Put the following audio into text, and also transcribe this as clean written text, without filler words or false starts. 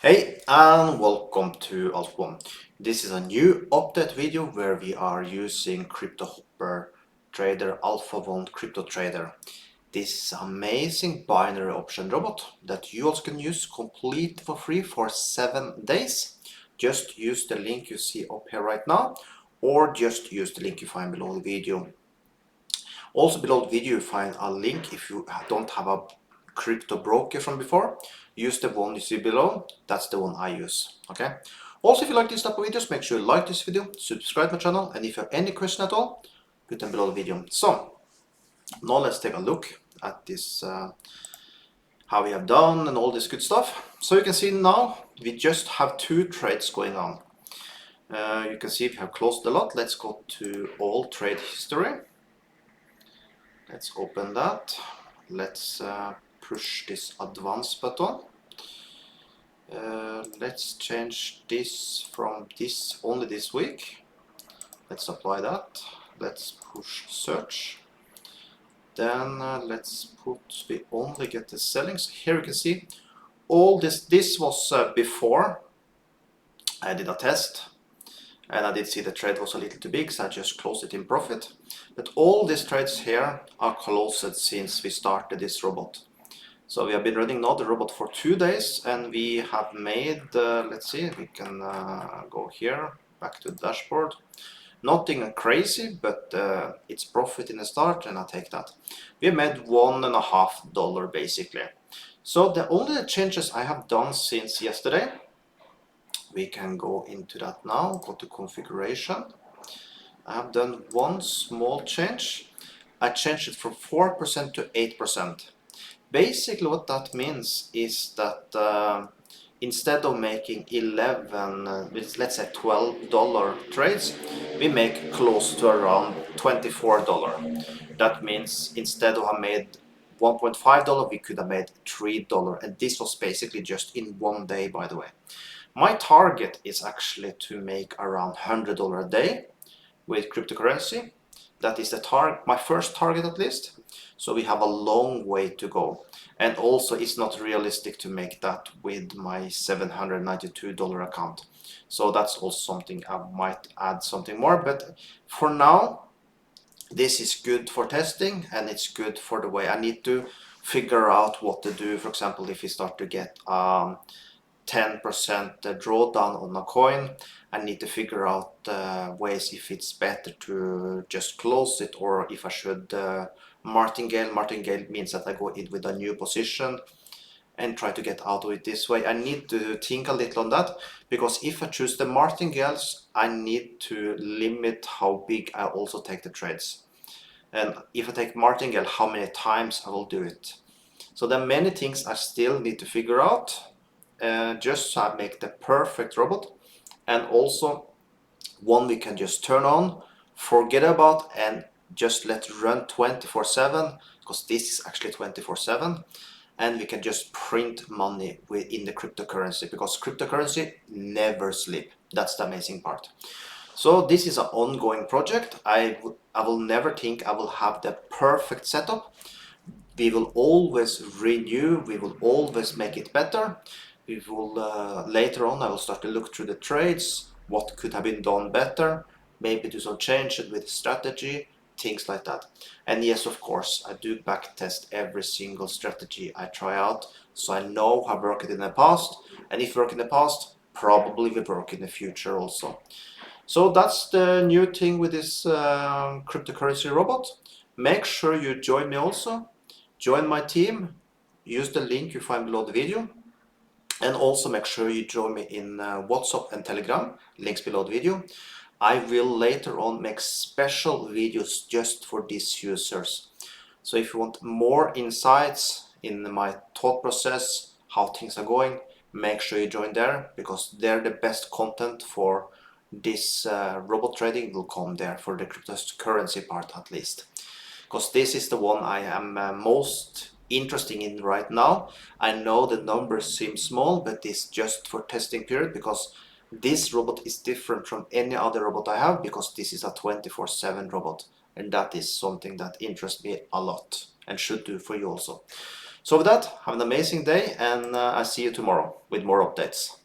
Hey and welcome to Altcoins. This is a new update video where we are using Crypto Hopper Trader Alpha 1 Crypto Trader. This amazing binary option robot that you also can use complete for free for 7 days. Just use the link you see up here right now, or just use the link you find below the video. Also below the video you find a link if you don't have a crypto broker from before. Use the one you see below. That's the one I use. Okay. Also, if you like this type of videos, make sure you like this video, subscribe my channel, and if you have any question at all, put them below the video. So now let's take a look at this, how we have done and all this good stuff. So you can see now we just have 2 trades going on. You can see we have closed a lot. Let's go to all trade history. Let's open that. Let's push this advance button. Let's change this from this only this week. Let's apply that. Let's push search. Then let's put, we only get the sellings. Here you can see all this was before I did a test, and I did see the trade was a little too big, so I just closed it in profit. But all these trades here are closed since we started this robot. So we have been running now the robot for 2 days, and we have made, let's see, we can go here, back to the dashboard. Nothing crazy, but it's profit in the start, and I take that. We have made $1.50 basically. So the only changes I have done since yesterday, we can go into that now, go to configuration. I have done one small change. I changed it from 4% to 8%. Basically what that means is that instead of making 11, let's say $12 trades, we make close to around $24. That means instead of having made $1.5, we could have made $3, and this was basically just in 1 day, by the way. My target is actually to make around $100 a day with cryptocurrency. That is the my first target at least. So we have a long way to go. And also it's not realistic to make that with my $792 account. So that's also something I might add something more. But for now, this is good for testing, and it's good for the way I need to figure out what to do. For example, if we start to get 10% drawdown on a coin, I need to figure out ways if it's better to just close it or if I should martingale. Martingale means that I go in with a new position and try to get out of it this way. I need to think a little on that, because if I choose the martingales, I need to limit how big I also take the trades. And if I take martingale, how many times I will do it. So there are many things I still need to figure out, just so I make the perfect robot, and also one we can just turn on, forget about, and just let run 24/7, because this is actually 24/7, and we can just print money within the cryptocurrency, because cryptocurrency never sleep. That's the amazing part. So this is an ongoing project. I will never think I will have the perfect setup. We will always renew, we will always make it better. We will later on I will start to look through the trades, what could have been done better, maybe do some changes with strategy, things like that. And yes, of course, I do back test every single strategy I try out, so I know how worked in the past, and if worked in the past, probably will work in the future also. So that's the new thing with this cryptocurrency robot. Make sure you join me also. Join my team. Use the link you find below the video. And also make sure you join me in WhatsApp and Telegram, links below the video. I will later on make special videos just for these users. So if you want more insights in my thought process, how things are going, make sure you join there, because they're the best content for this robot trading will come there, for the cryptocurrency part at least. Because this is the one I am most interested in right now. I know the numbers seem small, but it's just for testing period, because this robot is different from any other robot I have, because this is a 24/7 robot, and that is something that interests me a lot and should do for you also. So with that, have an amazing day, and I see you tomorrow with more updates.